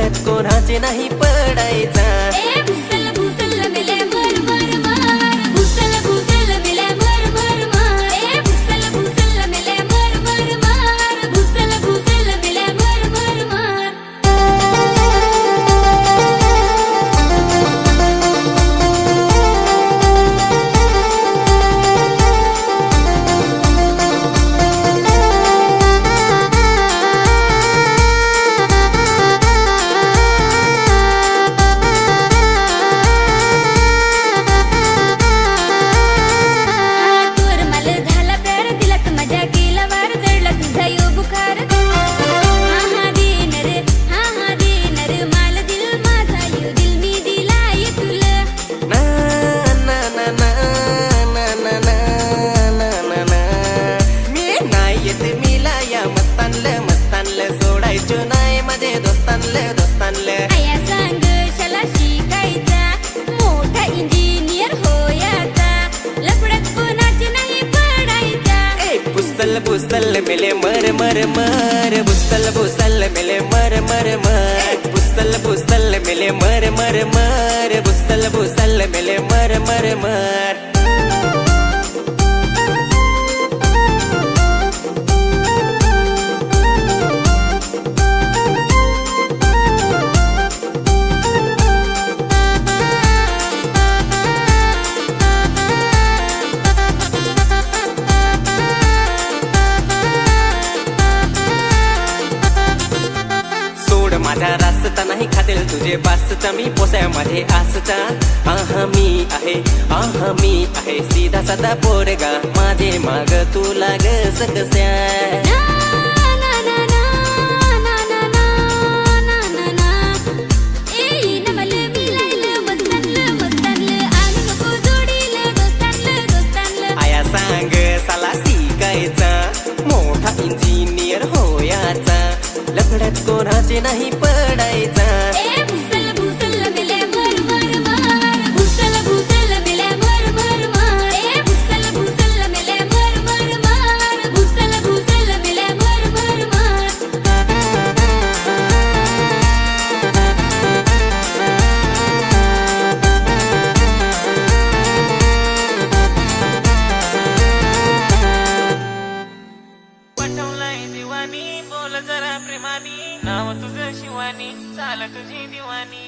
लफड्यात कोणाचे नाही पडायचा। बुसल मिले मर मर मर बुसल बुसल मिले मर मर मर बुसल बुसल मिले मर मर मर बुसल बुसल मिले मर मर मर। माझा रास्ता नाही खातील तुझे बासचा मी पोसायामध्ये आसचा। आहा मी आहे सीधा साधा पोरगा माझे माग तू लाग सकस्या। आया सांग साला शिकायचा मोठा इंजिनियर होयाचा लफड्यात कोणाचे नाही पडायचा। बोल जरा प्रेमानी नाव तुझं शिवानी चाल तुझी दिवानी।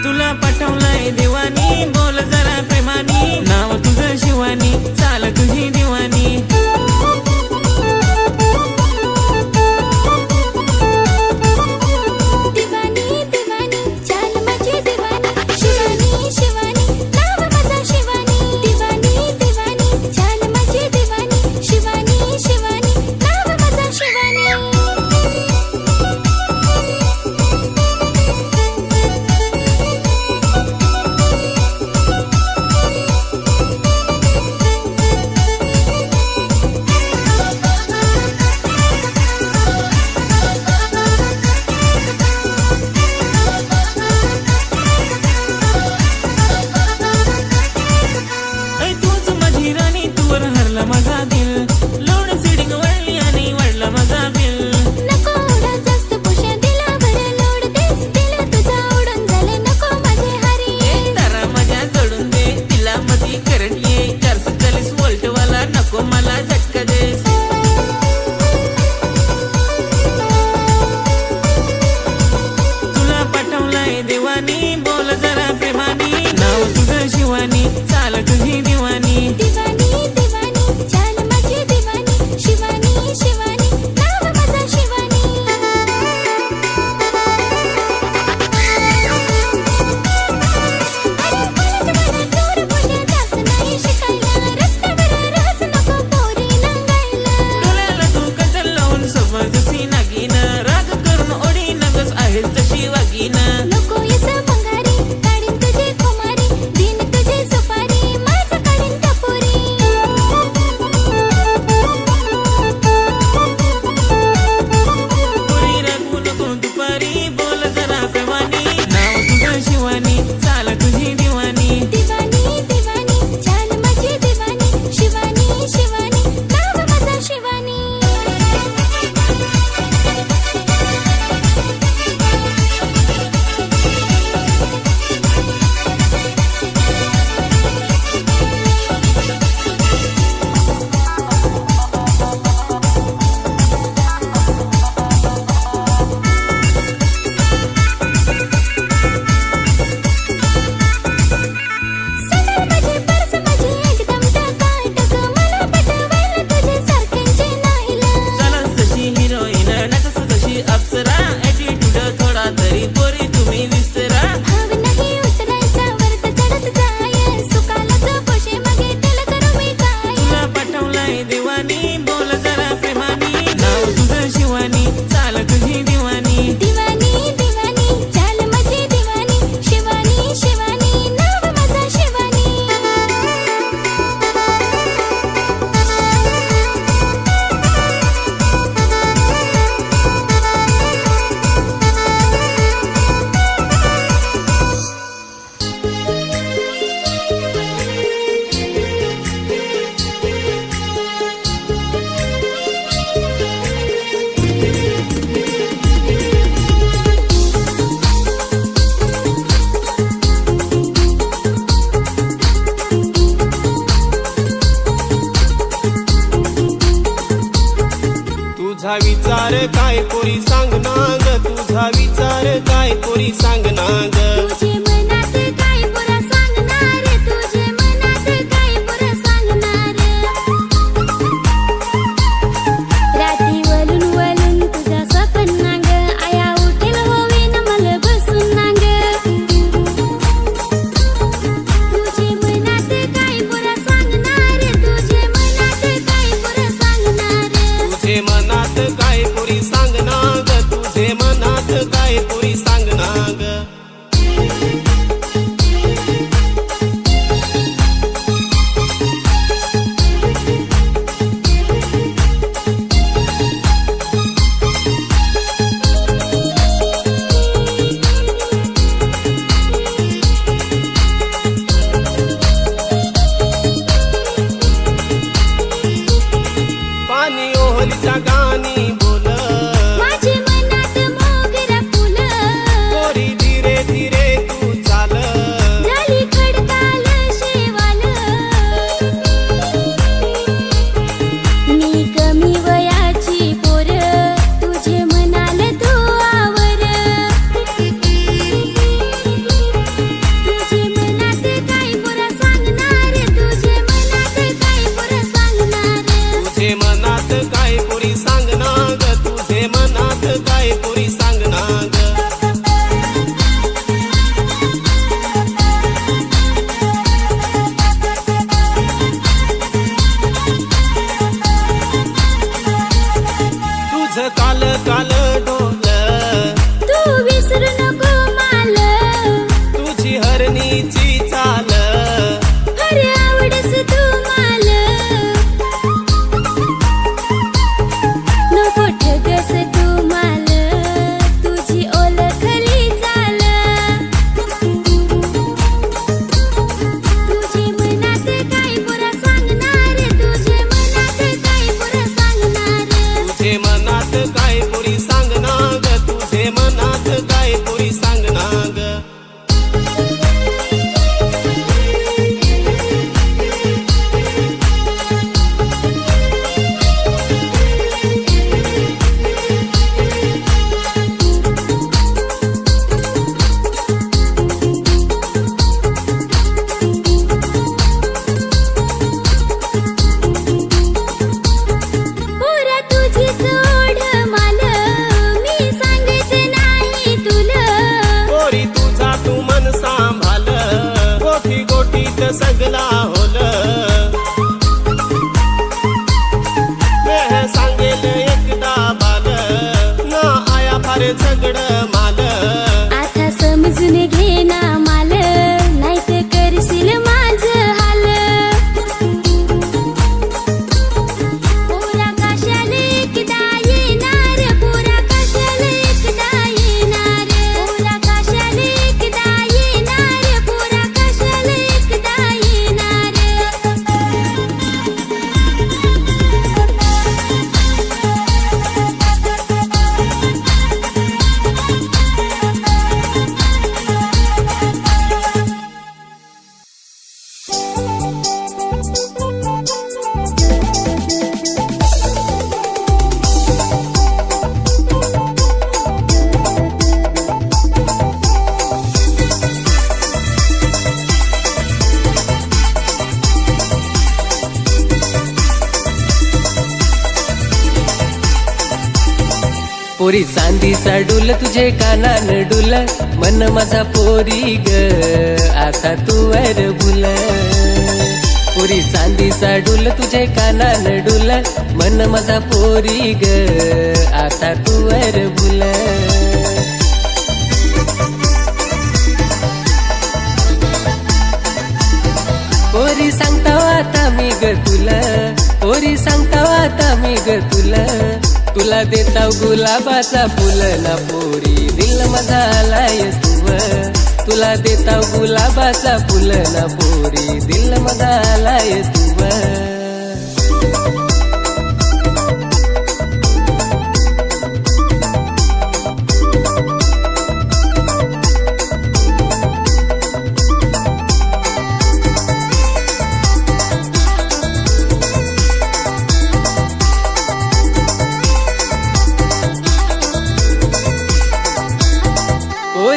तुला पटवलंय दिवानी बोल जरा प्रेमानी नाव तुझं शिवानी चाल तुझी दिवानी। माझा दिल लोड सीडिंग वळली आणि वाढला माझा बिल। नको ओढा जास्त पुष्या दिला बरं लोड देस दिला तुझा उडून झाले नको माझे हरी। तारा माझ्या जोडून दे तिला मधी करंट ये 440 व्होल्ट वाला नको मला झटका देस। तुला पटवलंय दिवानी बोल जरा प्रेमानी नाव तुझं शिवानी चाल तुझी दिवानी। नको येस भंगारी काढीन तुझे कुमारी दिन तुझे सुपारी पोरी सांग ना ग तुझा विचार काय पोरी सांग ना ग तुझे मनात काय पुरा सांगणार तुझे मनात काय पुरा सांगणार रात्री वलून वलून तुझा स्वप्न ग आया उठेल होईन मला बसून ना ग तुझे मनात काय पुरा सांगणार तुझे मनात काय पुरा सांगणार तुझे मनात काय पोरी सांग ना ग तुझे मनात काय पोरी सांग ना ग पाणी ओहलीच्या गाणी बोल माझे मनात मोगरा फुल पोरी धीरे धीरे तू चाल झाली खडकाल शेवाल मी कमी वयाची पोर तुझे म्हणाल तू आवर तुझे मनात काय पुरा सांगणार तुझे मनात काय पुरा सांगणार तुझे मनात काय पोरी सांग ना ग तुझे मनात काय पोरी सांग ना ग तुझ काल काल डोल तू विसरू नको माल तुझी हरणीची चाल अरे आवडस तू माल नको ठगस तू माल तुझी ओळखली चाल तुझे मनात काय पुरा सांगणार तुझे मनात काय पुरा सांगणार तुझे मनात काय पोरी सांग ना ग तुझे मनात काय पोरी सांग ना ग पोरा तुझी जोड माल मी सांगायचे नाही तुला पोरी तुझा तू मन सांभाल गोठी गोठीत सगला होल मैं सांगेल एकदा बाल ना आया फार झगड माल आता समजून घे ना माल नाहीतर करशील माझं हाल पोरा कशाला एकदा येणार पोरा कशाला एकदा येणार पोरा कशाला एकदा येणार पोरा कशाला एकदा येणार पोरी चांदीचा डुल तुझे कानान डुल मन माझा पोरी ग आता तू वर बुल पोरी चांदीचा डुल तुझे कानान डुल मन माझा पोरी ग आता तू वर बुल पोरी सांगता आता मी ग तुला पोरी सांगता आता मी ग तुला तुला देताव गुलाबाचा फुल ना पोरी दिल माझा आलाय तुव तुला देताव गुलाबाचा फुल ना पोरी दिल माझा आलाय तुव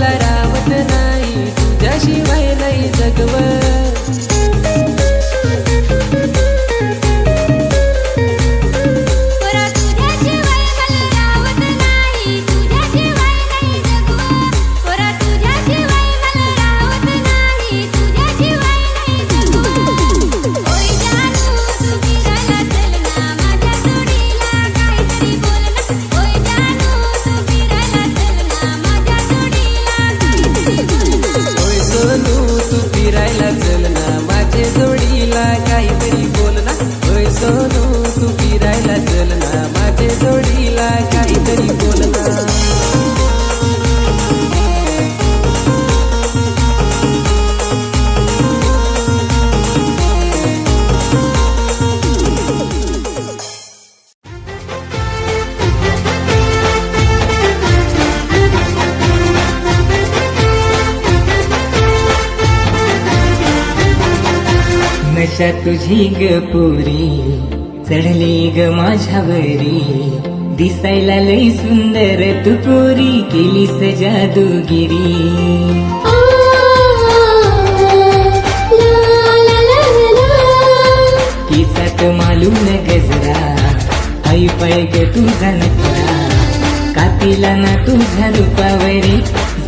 मला रावत नाही तुझ्याशिवाय नाही जगव पोरा तुझ्याशिवाय मला रावत नाही तुझ्याशिवाय नाही जगू पोरा तुझ्याशिवाय मला रावत नाही तुझ्याशिवाय नाही जगू ओय जानू तू फिरायला चल ना माझ्या जोडीला काहीतरी बोल ना ओय जानू तू फिरायला चल ना माझ्या जोडीला काहीतरी बोल ना ओय सोनू तू फिरायला चल ना माझे जोडीला काहीतरी बोल ना ओय सोनू तू फिरायला चल ना माझे जोडीला काहीतरी बोल ना नशा तुझी ग पुरी चढली ग माझ्यावरी दिसायला लई सुंदर तू पोरी केलीस जादूगिरी किसात मालून गजरा आई पळ ग तुझा नखरा कातीला ना तुझ्या रूपावरी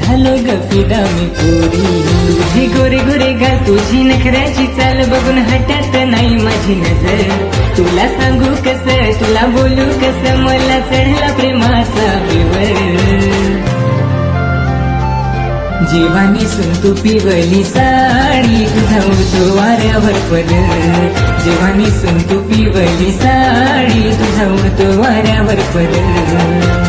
झालो ग फिदा मी पुरी तुझी गोरे गोरे गा तुझी नखऱ्याची चाल बघून हटत नाही माझी नजर तुला सांगू कस तुला बोलू कस मला चढला प्रेमाचा विवर जीवानी सुन तू पिवली साडी तुझा उडतो वाऱ्यावर पदर जीवानी सुन तू पिवली साडी तुझा उडतो वाऱ्यावर पदर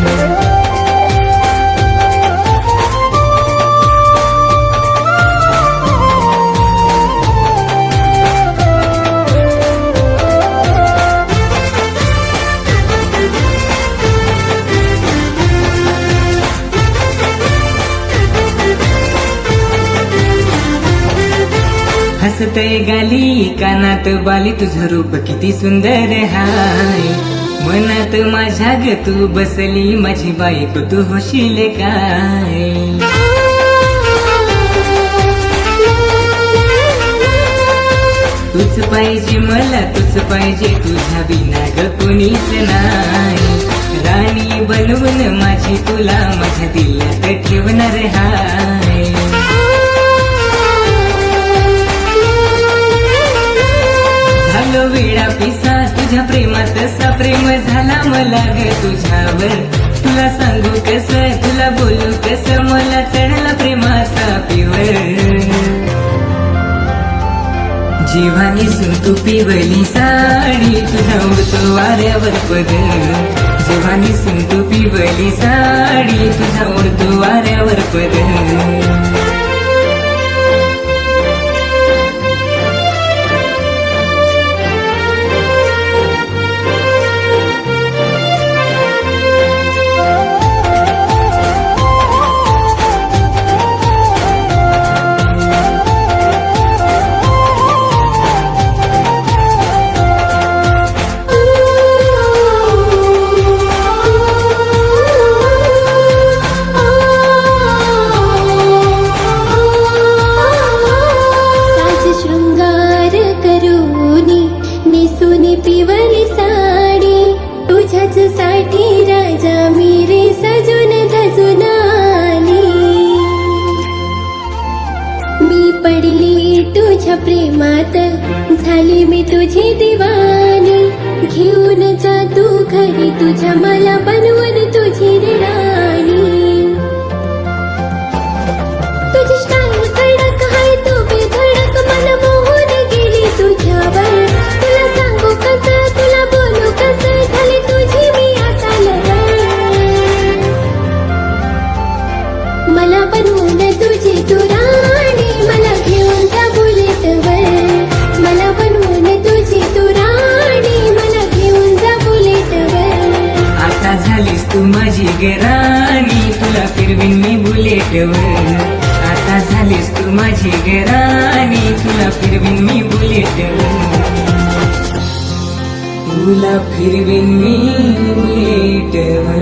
हसतय गाली कानात बाली तुझं रूप किती सुंदर हाय मनात माझ्या ग तू बसली माझी बायको तू होशील काय तूच पाहिजे मला तूच पाहिजे तुझ्या बिना ग कोणीच नाही राणी बनवून माझी तुला माझ्या दिल्यात ठेवणार हाय झालो वेळा पिसा तुझ्या प्रेमात असा प्रेम झाला मला ग तुझ्यावर तुला सांगू कस तुला बोलू कस मला चढला प्रेमाचा पिवर जीवानी सुन तू पिवली साडी तुझा उडतो वाऱ्यावर पदर जीवानी सुन तू पिवली साडी तुझा उडतो वाऱ्यावर पदर प्रेमात झाली मी तुझी दिवानी घेऊन जा तू घरी तुझ्या मला बनवून तुझी राणी तुझी स्टाईल कडक हाय तू बेधडक मन मोहून गेली तुझ्यावर तुला सांगू कसं तुला बोलू कसं झाली तुझी मी आता लवकर मला बनवून तुझी तू राणी मला घेऊन जा मला बनवून तुझी तू राणी मला घेऊन जा बुलेटवर आता झालीस तू माझी गराणी तुला फिरवीन मी बुलेटवर आता झालीस तू माझी गराणी तुला फिरवीन मी बुलेटवर तुला फिरवीन मी बुलेटवर